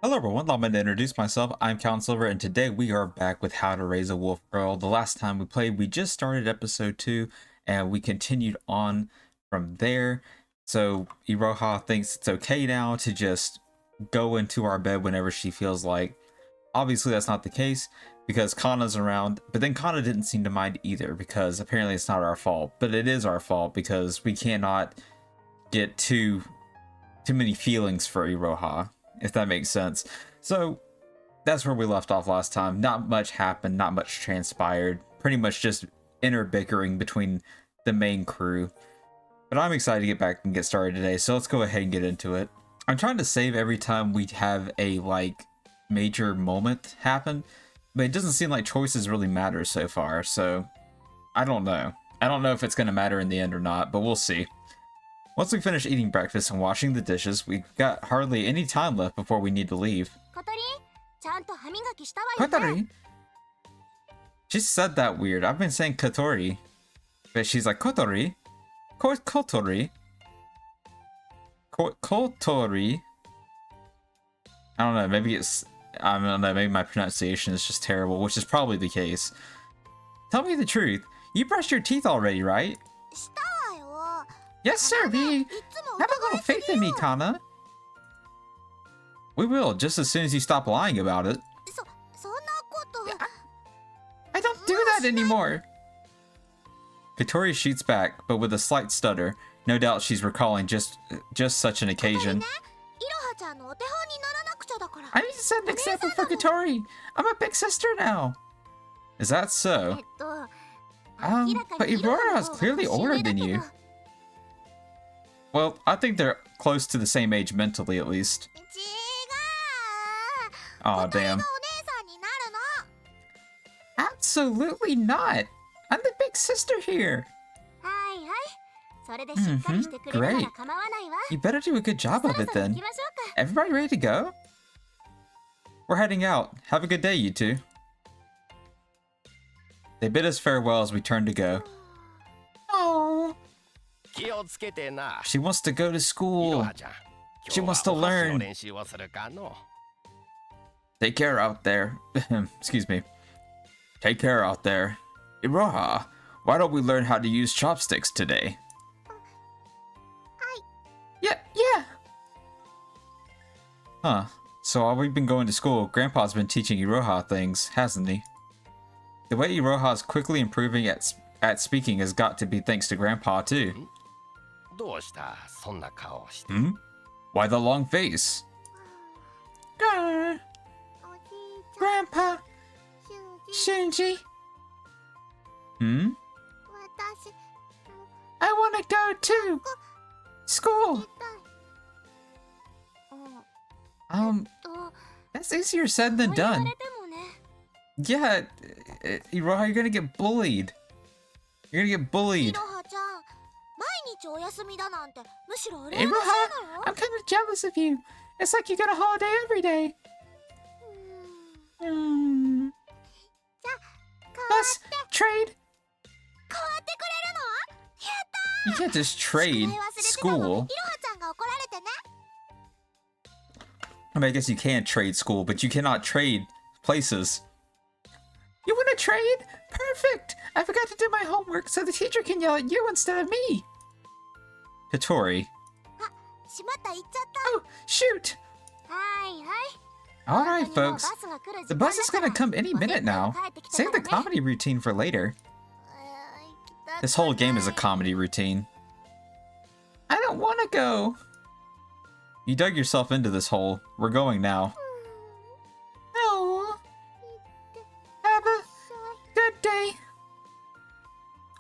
Hello everyone, allow me to introduce myself. I'm Count Silver, and today we are back with How to Raise a Wolf Girl. The last time we played, we just started episode 2, and we continued on from there. So Iroha thinks it's okay now to just go into our bed whenever she feels like. Obviously that's not the case, because Kana's around, but then Kana didn't seem to mind either, because apparently it's not our fault. But it is our fault, because we cannot get too many feelings for Iroha, if that makes sense. So that's where we left off last time. Not much happened, not much transpired. Pretty much just inner bickering between the main crew. But I'm excited to get back and get started today, so let's go ahead and get into it. I'm trying to save every time we have a major moment happen, but it doesn't seem like choices really matter so far, so I don't know. I don't know if it's going to matter in the end or not, but we'll see. Once we finish eating breakfast and washing the dishes, we've got hardly any time left before we need to leave. Kotori? She said that weird. I've been saying Kotori, but she's like Kotori? Kotori? Kotori? I don't know, maybe it's... I don't know, maybe my pronunciation is just terrible, which is probably the case. Tell me the truth. You brushed your teeth already, right? Yes, sir, V. Have a little faith in me, Kana. We will, just as soon as you stop lying about it. I don't do that anymore. Kotori shoots back, but with a slight stutter. No doubt she's recalling just such an occasion. I need to set an example for Kotori. I'm a big sister now. Is that so? But Iroha is clearly older than you. Well, I think they're close to the same age mentally, at least. Aw, damn. Absolutely not! I'm the big sister here! Great. You better do a good job of it then. Everybody ready to go? We're heading out. Have a good day, you two. They bid us farewell as we turn to go. Oh. She wants to go to school. She wants to learn. Take care out there. Excuse me. Take care out there. Iroha, why don't we learn how to use chopsticks today? Yeah. Huh. So while we've been going to school, Grandpa's been teaching Iroha things, hasn't he? The way Iroha's quickly improving at speaking has got to be thanks to Grandpa, too. Why the long face? Grandpa! Shinji! I want to go to school! That's easier said than done. Yeah, Iroha, you're gonna get bullied. You're gonna get bullied. Iroha, I'm kind of jealous of you. It's like you got a holiday every day. Let's trade. You can't just trade school. I mean, I guess you can trade school, but you cannot trade places. You want to trade? Perfect! I forgot to do my homework, so the teacher can yell at you instead of me. Kotori. Oh, shoot! Alright, folks. The bus is gonna come any minute now. Save the comedy routine for later. This whole game is a comedy routine. I don't want to go. You dug yourself into this hole. We're going now. No. Have a good day.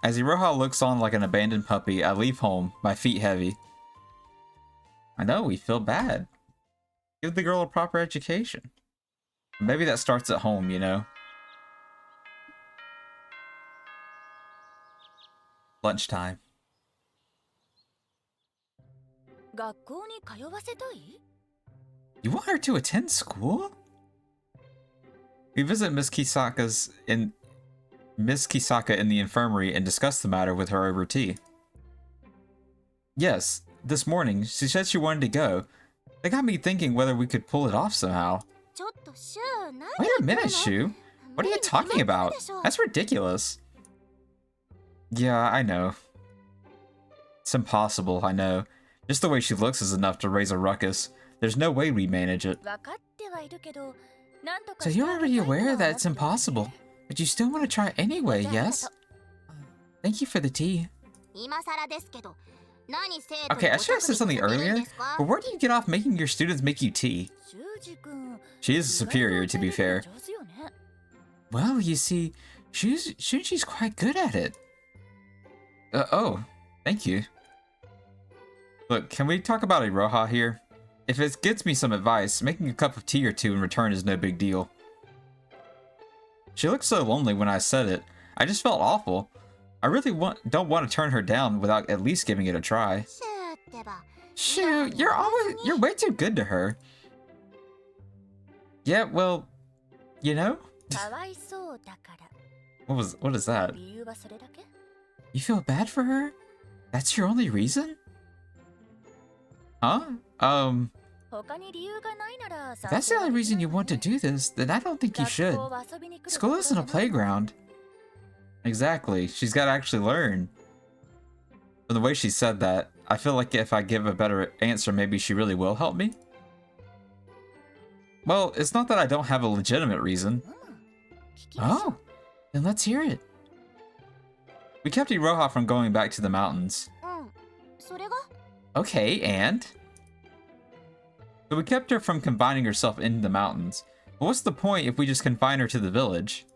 As Iroha looks on like an abandoned puppy, I leave home, my feet heavy. I know, we feel bad. Give the girl a proper education. Maybe that starts at home, you know? Lunchtime. You want her to attend school? We visit Miss Kisaka in the infirmary and discuss the matter with her over tea. Yes, this morning she said she wanted to go, They got me thinking whether we could pull it off somehow. Wait a minute, Shu. What are you talking about? That's ridiculous. Yeah, I know. It's impossible, I know. Just the way she looks is enough to raise a ruckus. There's no way we manage it. So you're already aware that it's impossible, but you still want to try anyway, yes? Thank you for the tea. Okay, I should have said something earlier, but where do you get off making your students make you tea? She is a superior, to be fair. Well, you see, Shuji's quite good at it. Oh, thank you. Look, can we talk about Iroha here? If it gets me some advice, making a cup of tea or two in return is no big deal. She looked so lonely when I said it. I just felt awful. I really don't want to turn her down without at least giving it a try. Shoo, you're way too good to her. Yeah, well, you know? What is that? You feel bad for her? That's your only reason? Huh? If that's the only reason you want to do this, then I don't think you should. School isn't a playground. Exactly. She's got to actually learn. From the way she said that, I feel like if I give a better answer, maybe she really will help me. Well, it's not that I don't have a legitimate reason. Oh, then let's hear it. We kept Iroha from going back to the mountains. Okay, and? So we kept her from confining herself in the mountains. But what's the point if we just confine her to the village?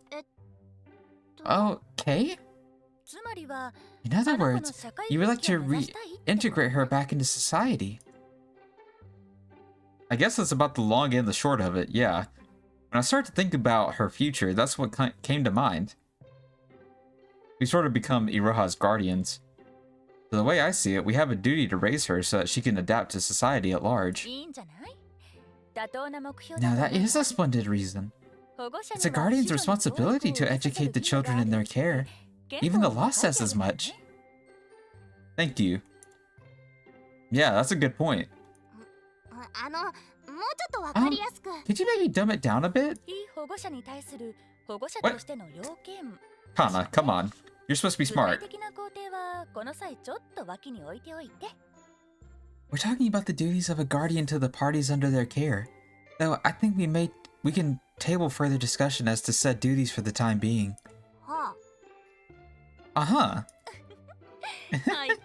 Okay? In other words, you would like to reintegrate her back into society. I guess that's about the long and the short of it, yeah. When I started to think about her future, that's what came to mind. We sort of become Iroha's guardians. So the way I see it, we have a duty to raise her so that she can adapt to society at large. Now that is a splendid reason. It's a guardian's responsibility to educate the children in their care. Even the law says as much. Thank you. Yeah, that's a good point. Could you maybe dumb it down a bit? What? Kana, come on. You're supposed to be smart. We're talking about the duties of a guardian to the parties under their care. Though I think we can table further discussion as to said duties for the time being. Uh-huh. I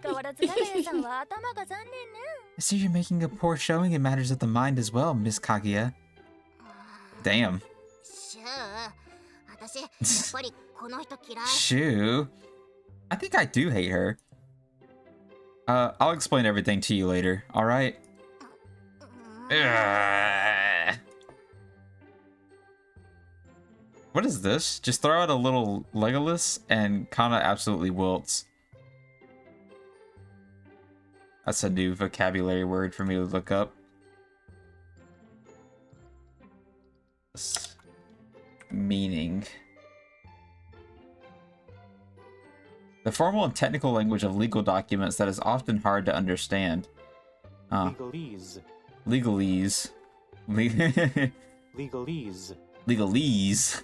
see you're making a poor showing in matters of the mind as well, Miss Kaguya. Damn. Shoo. I think I do hate her. I'll explain everything to you later, alright? What is this? Just throw out a little Legolas and Kana absolutely wilts. That's a new vocabulary word for me to look up. Meaning. The formal and technical language of legal documents that is often hard to understand. Legalese. Legalese. Legalese. Legalese.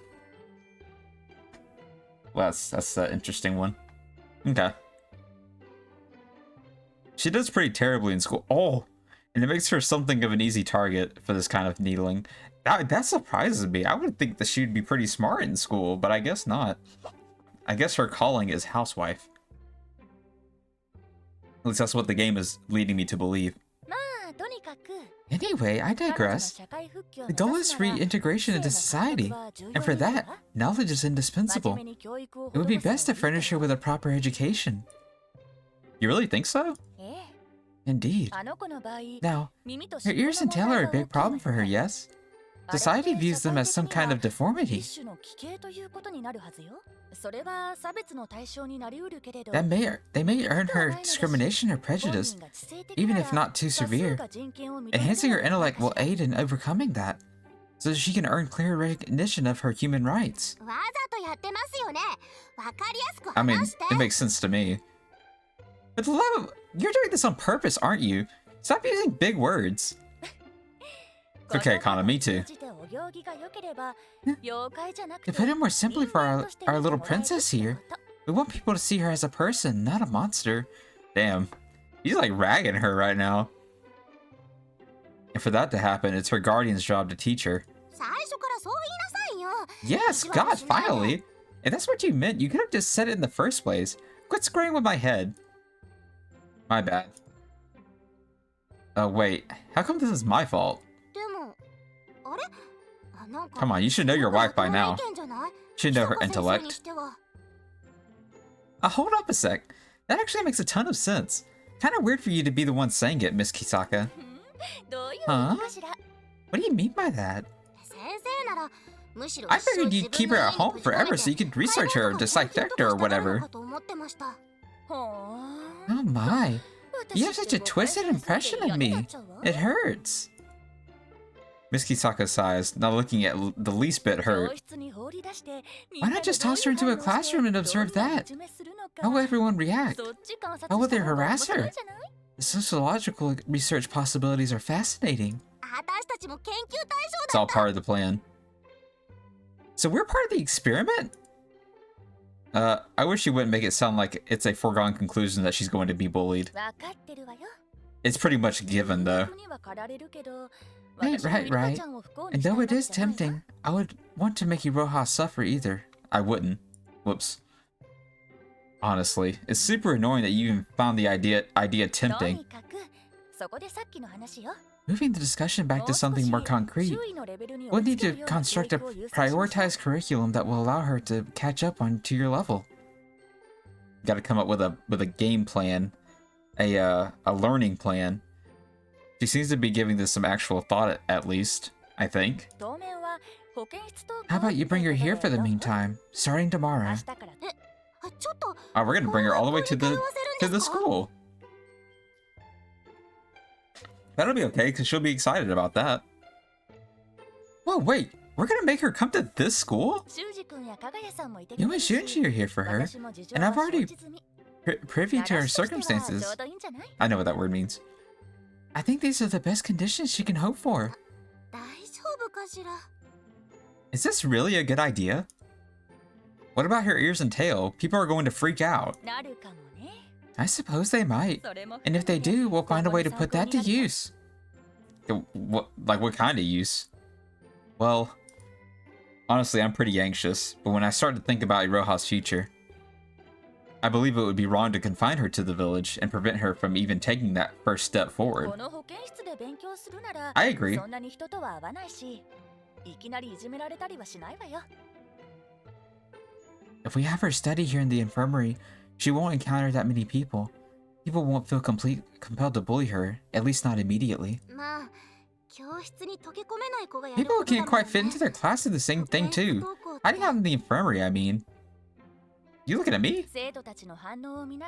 Well, that's an interesting one. Okay. She does pretty terribly in school. Oh, and it makes her something of an easy target for this kind of needling. That surprises me. I would think that she'd be pretty smart in school, but I guess not. I guess her calling is housewife. At least that's what the game is leading me to believe. Anyway, I digress. The goal is reintegration into society, and for that, knowledge is indispensable. It would be best to furnish her with a proper education. You really think so? Indeed. Now, her ears and tail are a big problem for her, yes? Society views them as some kind of deformity. They may earn her discrimination or prejudice, even if not too severe. Enhancing her intellect will aid in overcoming that, so she can earn clear recognition of her human rights. I mean, it makes sense to me. But the love of... You're doing this on purpose, aren't you? Stop using big words. okay, Kana, me too. To put it more simply for our little princess here, we want people to see her as a person, not a monster. Damn. He's like ragging her right now. And for that to happen, it's her guardian's job to teach her. Yes, God, finally! If that's what you meant, you could have just said it in the first place. Quit squaring with my head. My bad. Oh, wait. How come this is my fault? Come on, you should know your wife by now. You should know her intellect. Hold up a sec. That actually makes a ton of sense. Kinda weird for you to be the one saying it, Miss Kisaka. Huh? What do you mean by that? I figured you'd keep her at home forever so you could research her or dissect her or whatever. Oh my. You have such a twisted impression of me. It hurts. Miss Kisaka sighs, not looking at the least bit hurt. Why not just toss her into a classroom and observe that? How will everyone react? How will they harass her? The sociological research possibilities are fascinating. It's all part of the plan. So we're part of the experiment? I wish you wouldn't make it sound like it's a foregone conclusion that she's going to be bullied. It's pretty much given, though. Right. And though it is tempting, I would want to make Iroha suffer either. I wouldn't. Whoops. Honestly, it's super annoying that you even found the idea tempting. Moving the discussion back to something more concrete, we'll need to construct a prioritized curriculum that will allow her to catch up to your level. Got to come up with a game plan, a learning plan. She seems to be giving this some actual thought, at least, I think. How about you bring her here for the meantime, starting tomorrow? Oh, we're gonna bring her all the way to the school. That'll be okay, because she'll be excited about that. Whoa, wait, we're gonna make her come to this school? You and Shunji are here for her, and I've already privy to her circumstances. I know what that word means. I think these are the best conditions she can hope for. Is this really a good idea? What about her ears and tail? People are going to freak out. I suppose they might. And if they do, we'll find a way to put that to use. What kind of use? Well, honestly, I'm pretty anxious, but when I start to think about Iroha's future, I believe it would be wrong to confine her to the village and prevent her from even taking that first step forward. I agree. If we have her study here in the infirmary, she won't encounter that many people. People won't feel compelled to bully her, at least not immediately. People who can't quite fit into their class do the same thing too. Hiding out in the infirmary, I mean. You looking at me?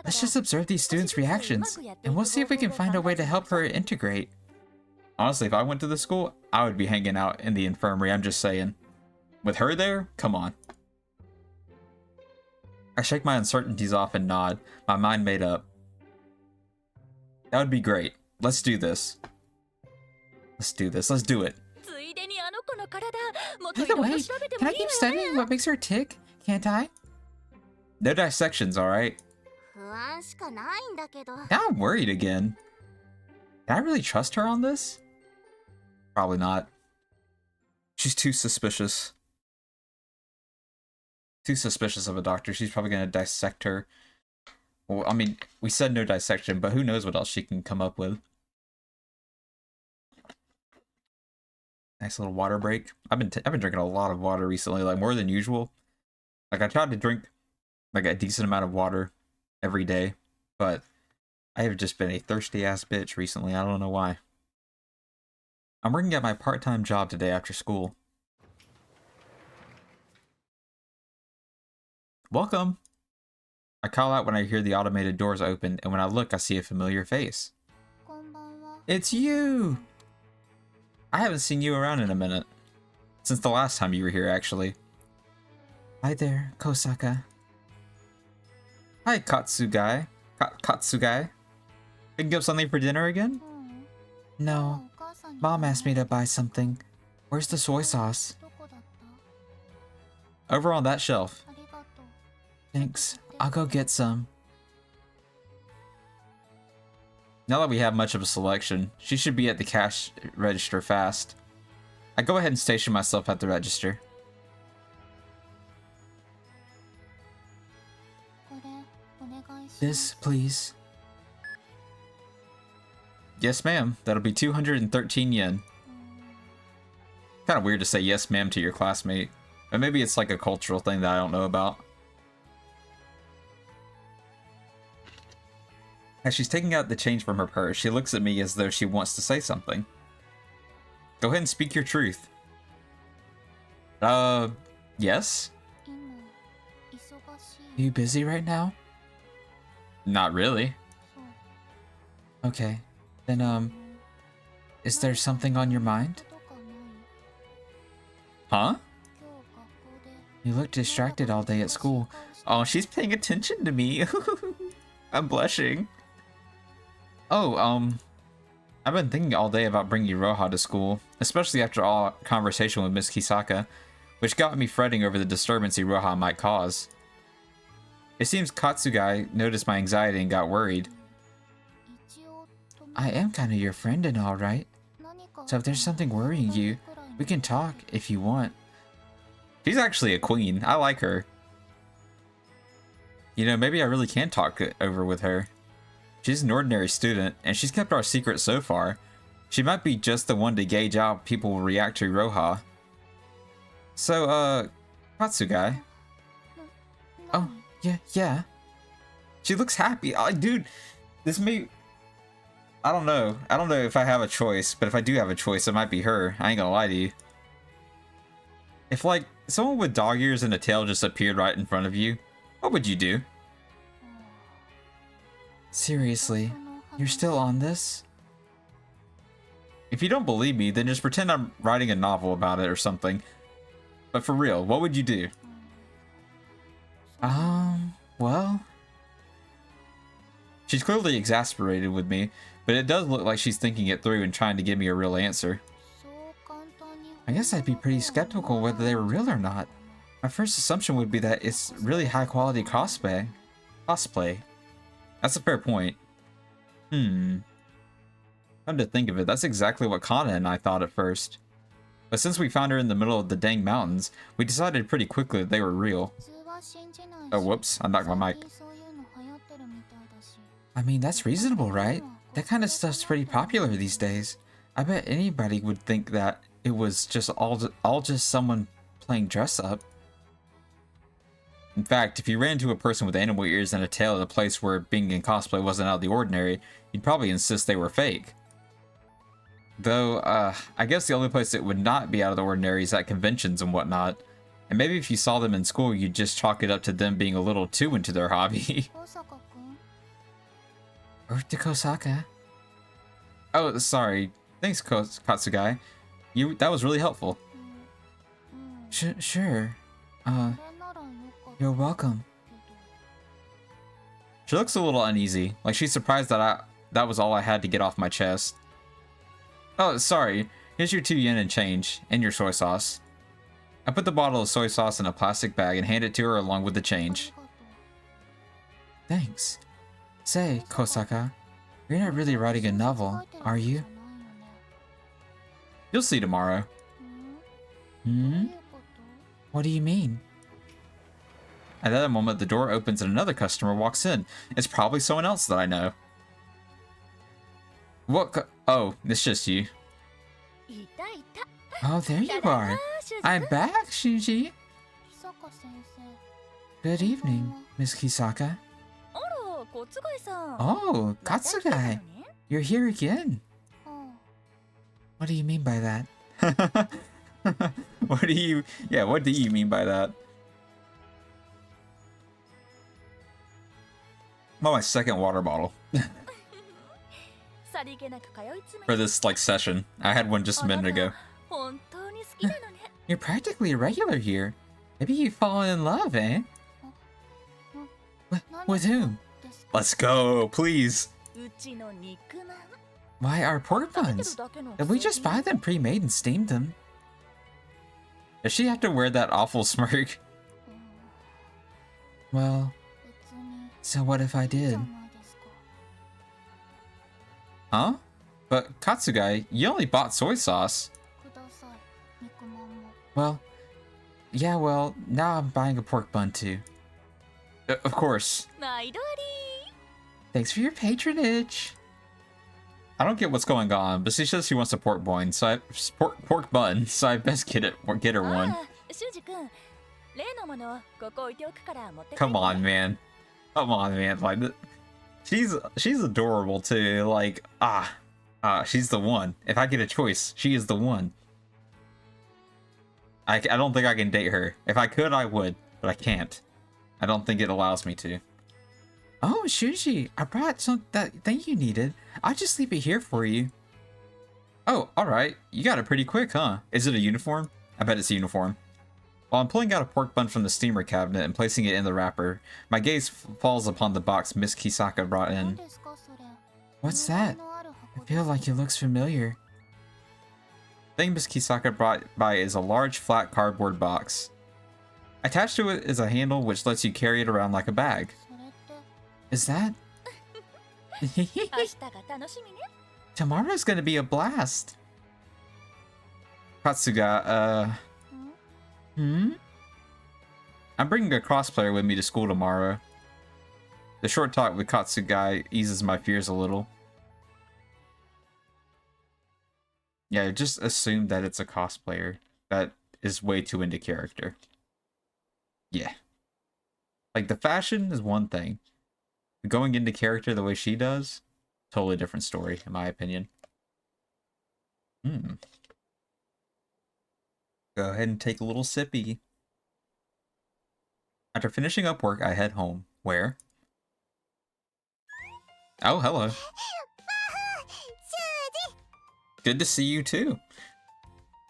Let's just observe these students' reactions, and we'll see if we can find a way to help her integrate. Honestly, if I went to the school, I would be hanging out in the infirmary, I'm just saying. With her there? Come on. I shake my uncertainties off and nod, my mind made up. That would be great. Let's do this. Let's do this. Let's do it. By the way, can I keep studying what makes her tick? Can't I? No dissections, alright? Now I'm worried again. Can I really trust her on this? Probably not. She's too suspicious. Too suspicious of a doctor. She's probably going to dissect her. Well, I mean, we said no dissection, but who knows what else she can come up with. Nice little water break. I've been drinking a lot of water recently, like more than usual. Like I tried to drink like a decent amount of water every day, but I have just been a thirsty ass bitch recently. I don't know why. I'm working at my part-time job today after school. Welcome. I call out when I hear the automated doors open, and when I look, I see a familiar face. It's you! I haven't seen you around in a minute. Since the last time you were here, actually. Hi there, Kosaka. Hi, Katsugai. Katsugai. Picking up something for dinner again? No. Mom asked me to buy something. Where's the soy sauce? Over on that shelf. Thanks. I'll go get some. Now that we have much of a selection, she should be at the cash register fast. I go ahead and station myself at the register. This, please. Yes, ma'am. That'll be 213 yen. Kind of weird to say yes, ma'am to your classmate. But maybe it's like a cultural thing that I don't know about. As she's taking out the change from her purse, she looks at me as though she wants to say something. Go ahead and speak your truth. Yes? You busy right now? Not really. Okay. Then, is there something on your mind? Huh? You look distracted all day at school. Oh, she's paying attention to me. I'm blushing. Oh, I've been thinking all day about bringing Iroha to school, especially after our conversation with Miss Kisaka, which got me fretting over the disturbance Iroha might cause. It seems Katsugai noticed my anxiety and got worried. I am kind of your friend and all, right? So if there's something worrying you, we can talk if you want. She's actually a queen. I like her. You know, maybe I really can talk it over with her. She's an ordinary student, and she's kept our secret so far. She might be just the one to gauge how people will react to Iroha. So, Katsugai. Oh, yeah. She looks happy. Dude, this may... I don't know. I don't know if I have a choice, but if I do have a choice, it might be her. I ain't gonna lie to you. If, like, someone with dog ears and a tail just appeared right in front of you, what would you do? Seriously, you're still on this? If you don't believe me, then just pretend I'm writing a novel about it or something. But for real, what would you do? Well... She's clearly exasperated with me, but it does look like she's thinking it through and trying to give me a real answer. I guess I'd be pretty skeptical whether they were real or not. My first assumption would be that it's really high quality cosplay. That's a fair point. Come to think of it, that's exactly what Kana and I thought at first. But since we found her in the middle of the dang mountains, we decided pretty quickly that they were real. Oh, whoops, I knocked my mic. I mean, that's reasonable, right? That kind of stuff's pretty popular these days. I bet anybody would think that it was just all just someone playing dress up. In fact, if you ran into a person with animal ears and a tail at a place where being in cosplay wasn't out of the ordinary, you'd probably insist they were fake. Though, I guess the only place it would not be out of the ordinary is at conventions and whatnot. And maybe if you saw them in school, you'd just chalk it up to them being a little too into their hobby. Or to Kosaka. Oh, sorry. Thanks, Katsugai. That was really helpful. Sure. You're welcome. She looks a little uneasy, like she's surprised that that was all I had to get off my chest. Oh, sorry. Here's your 2 yen and change, and your soy sauce. I put the bottle of soy sauce in a plastic bag and hand it to her along with the change. Thanks. Say, Kosaka, you're not really writing a novel, are you? You'll see tomorrow. What do you mean? At that moment, the door opens and another customer walks in. It's probably someone else that I know. What? Oh, it's just you. Oh, there you are. I'm back, Shuji. Good evening, Miss Kisaka. Oh, Katsugai. You're here again. What do you mean by that? What do you mean by that? I'm on my second water bottle. For this, like, session. I had one just a minute ago. You're practically a regular here. Maybe you've fallen in love, eh? With whom? Let's go, please. Why are pork buns? Did we just buy them pre-made and steamed them? Does she have to wear that awful smirk? Well, so what if I did? Huh? But Katsugai, you only bought soy sauce. Well, yeah, well, now I'm buying a pork bun too. Of course. Thanks for your patronage. I don't get what's going on, but she says she wants a pork bun, so pork bun, so I best get her one. Come on, man. Come on, man. Like, she's adorable too. Like, she's the one. If I get a choice, she is the one. I don't think I can date her. If I could, I would, but I can't. I don't think it allows me to. Oh, Shuji, I brought that thing you needed. I'll just leave it here for you. Oh, alright. You got it pretty quick, huh? Is it a uniform? I bet it's a uniform. While I'm pulling out a pork bun from the steamer cabinet and placing it in the wrapper, my gaze falls upon the box Miss Kisaka brought in. What's that? I feel like it looks familiar. The thing Miss Kisaka brought by is a large, flat cardboard box. Attached to it is a handle which lets you carry it around like a bag. Is that? Tomorrow's gonna be a blast. Katsuga, I'm bringing a crossplayer with me to school tomorrow. The short talk with Katsugai eases my fears a little. Yeah, just assume that it's a cosplayer that is way too into character. Yeah. Like, the fashion is one thing. Going into character the way she does, totally different story, in my opinion. Go ahead and take a little sippy. After finishing up work, I head home. Where? Oh, hello. Good to see you too.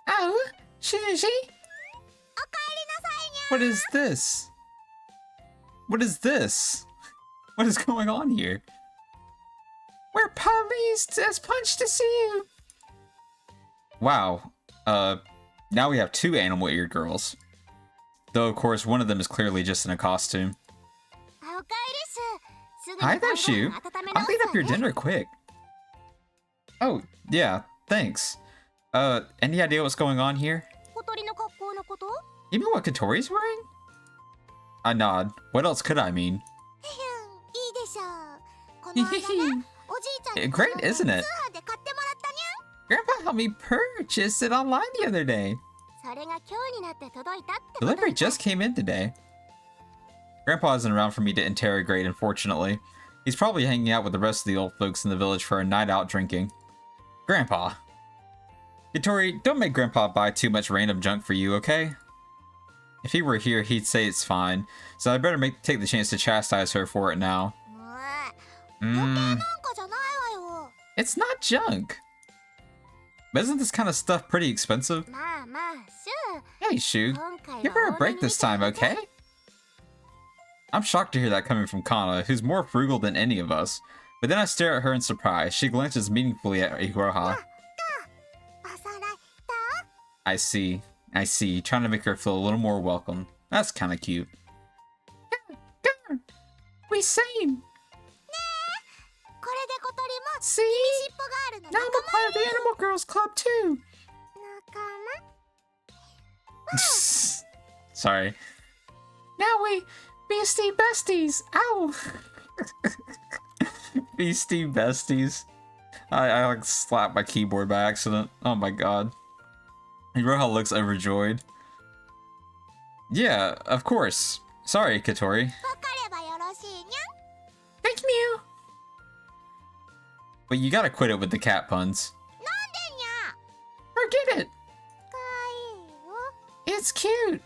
Oh, Shuji? What is this? What is this? What is going on here? We're pleased as punch to see you. Wow. Now we have two animal-eared girls. Though, of course, one of them is clearly just in a costume. Hi there, Shu. I'll clean up your dinner quick. Oh, yeah, thanks. Any idea what's going on here? You mean what Kotori's wearing? I nod. What else could I mean? Great, isn't it? Grandpa helped me purchase it online the other day. Delivery just came in today. Grandpa isn't around for me to interrogate, unfortunately. He's probably hanging out with the rest of the old folks in the village for a night out drinking. Grandpa. Kotori, don't make Grandpa buy too much random junk for you, okay? If he were here, he'd say it's fine, so I better take the chance to chastise her for it now. It's not junk. But isn't this kind of stuff pretty expensive? Hey, Shu. Give her a break this time, okay? I'm shocked to hear that coming from Kana, who's more frugal than any of us. But then I stare at her in surprise. She glances meaningfully at Iroha. I see. I see. Trying to make her feel a little more welcome. That's kind of cute. We same. See? Now I'm a part of the Animal Girls Club too. Sorry. Now we Beastie Besties. Ow. Beastie Besties. I like slapped my keyboard by accident. Oh my god. Iroha looks overjoyed. Yeah, of course. Sorry, Kotori. Thank you. But you gotta quit it with the cat puns. Forget it. It's cute.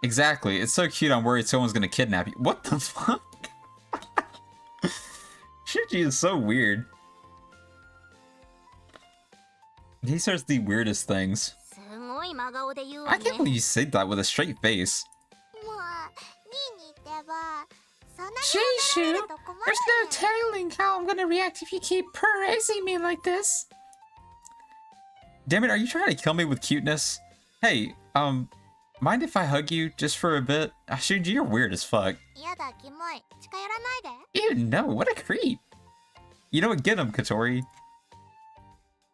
Exactly. It's so cute I'm worried someone's gonna kidnap you. What the fuck? Shuji is so weird. He says the weirdest things. I can't believe you said that with a straight face. Shishu, there's no telling how I'm gonna react if you keep praising me like this. Damn it, are you trying to kill me with cuteness? Hey, mind if I hug you just for a bit? Shuji, you're weird as fuck. Ew, no, what a creep. You know what, get him, Katori.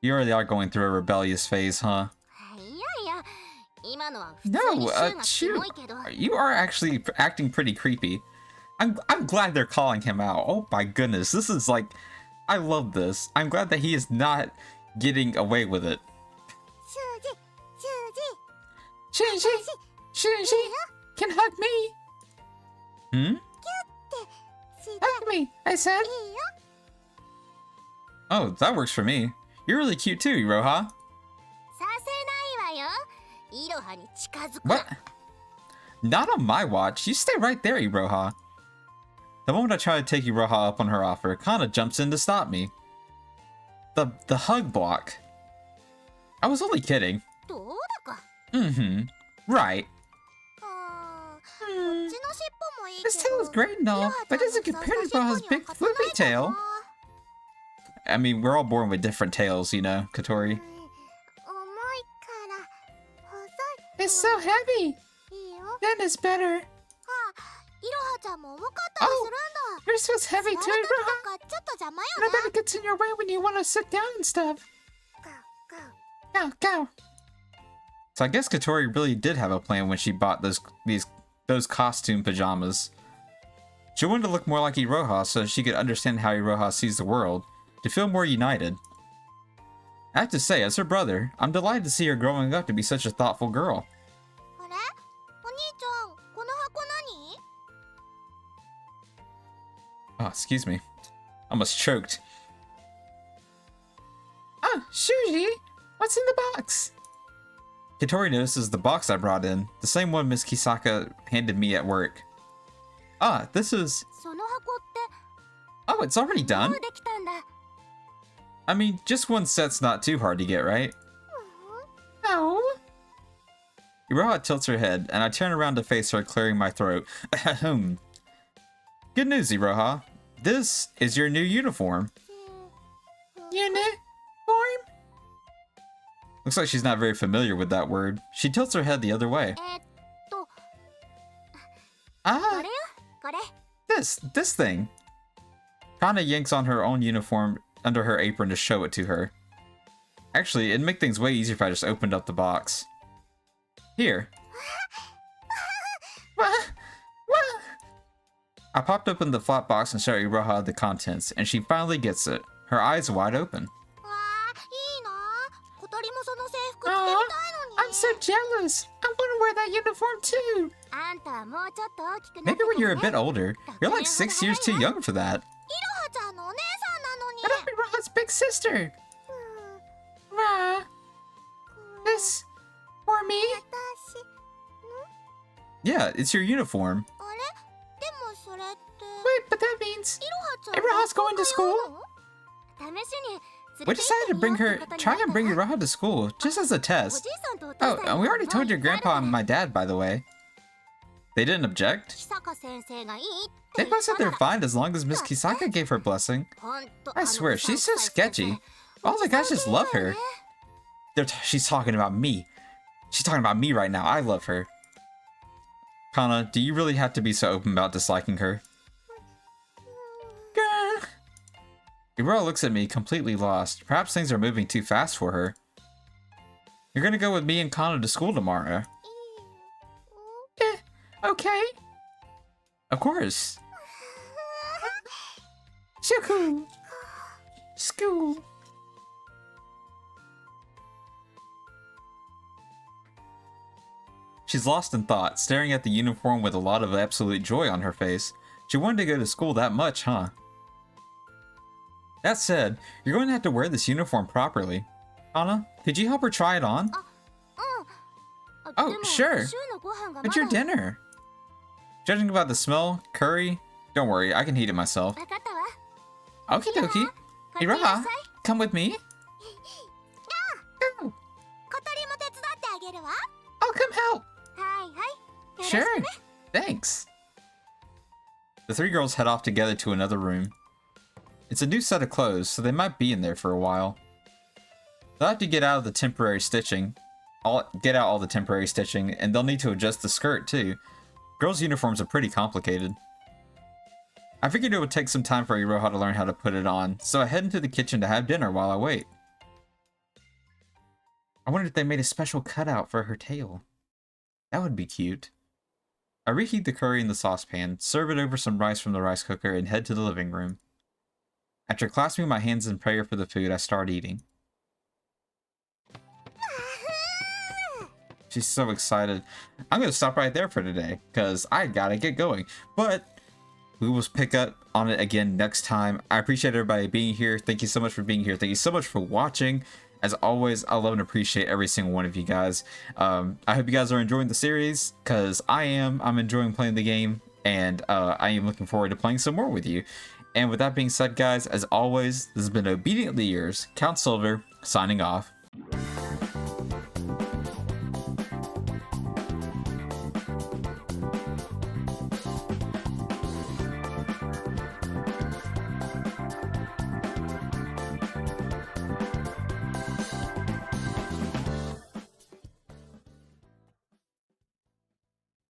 You really are going through a rebellious phase, huh? No, shoot. You are actually acting pretty creepy. I'm glad they're calling him out. Oh my goodness, this is like... I love this. I'm glad that he is not getting away with it. Shuji, can hug me. Hmm? Hug me, I said. Oh, that works for me. You're really cute too, Iroha. What? Not on my watch. You stay right there, Iroha. The moment I try to take Iroha up on her offer, Kana jumps in to stop me. The hug block. I was only kidding. Mm-hmm. Right. This tail is great and all, but it doesn't compare to Iroha's big floofy tail. I mean, we're all born with different tails, you know, Katori. It's so heavy. Then it's better. Oh, yours feels heavy too, Iroha. And I bet it gets in your way when you want to sit down and stuff. Go. So I guess Katori really did have a plan when she bought those costume pajamas. She wanted to look more like Iroha so she could understand how Iroha sees the world, to feel more united. I have to say, as her brother, I'm delighted to see her growing up to be such a thoughtful girl. Oh, excuse me. Almost choked. Ah, Shuji, what's in the box? Katori notices the box I brought in, the same one Miss Kisaka handed me at work. Ah, this is... Oh, it's already done? I mean, just one set's not too hard to get, right? No. Iroha tilts her head, and I turn around to face her, clearing my throat. Ahem. Good news, Iroha. This is your new uniform. Uniform? Looks like she's not very familiar with that word. She tilts her head the other way. Ah, this thing. Kana yanks on her own uniform under her apron to show it to her. Actually, it'd make things way easier if I just opened up the box. Here. What? I popped open the flat box and showed Iroha the contents, and she finally gets it, her eyes wide open. Aw, I'm so jealous. I want to wear that uniform too. Maybe when you're a bit older, you're like 6 years too young for that. But I'm Iroha's big sister. This for me? Yeah, it's your uniform. Wait, but that means Iroha's going to school? We decided to try and bring Iroha to school, just as a test. Oh, and we already told your grandpa and my dad, by the way. They didn't object. They both said they're fine as long as Miss Kisaka gave her blessing. I swear, she's so sketchy. All the guys just love her. She's talking about me. She's talking about me right now. I love her. Kana, do you really have to be so open about disliking her? Iroha looks at me, completely lost. Perhaps things are moving too fast for her. You're gonna go with me and Kana to school tomorrow. Okay. Of course. Shuku. School. She's lost in thought, staring at the uniform with a lot of absolute joy on her face. She wanted to go to school that much, huh? That said, you're going to have to wear this uniform properly. Kana, could you help her try it on? Oh, sure. But your dinner. Judging by the smell, curry, don't worry, I can heat it myself. Okie dokie. Iroha, come with me. Go. I'll come help. Sure. Thanks. The three girls head off together to another room. It's a new set of clothes, so they might be in there for a while. They'll have to get out the temporary stitching, and they'll need to adjust the skirt too. Girls' uniforms are pretty complicated. I figured it would take some time for Iroha to learn how to put it on, so I head into the kitchen to have dinner while I wait. I wondered if they made a special cutout for her tail. That would be cute. I reheat the curry in the saucepan, serve it over some rice from the rice cooker, and head to the living room. After clasping my hands in prayer for the food, I start eating. She's so excited. I'm going to stop right there for today, because I gotta get going. But we will pick up on it again next time. I appreciate everybody being here. Thank you so much for being here. Thank you so much for watching. As always, I love and appreciate every single one of you guys. I hope you guys are enjoying the series, because I am. I'm enjoying playing the game, and I am looking forward to playing some more with you. And with that being said, guys, as always, this has been Obediently Yours, Count Silver, signing off.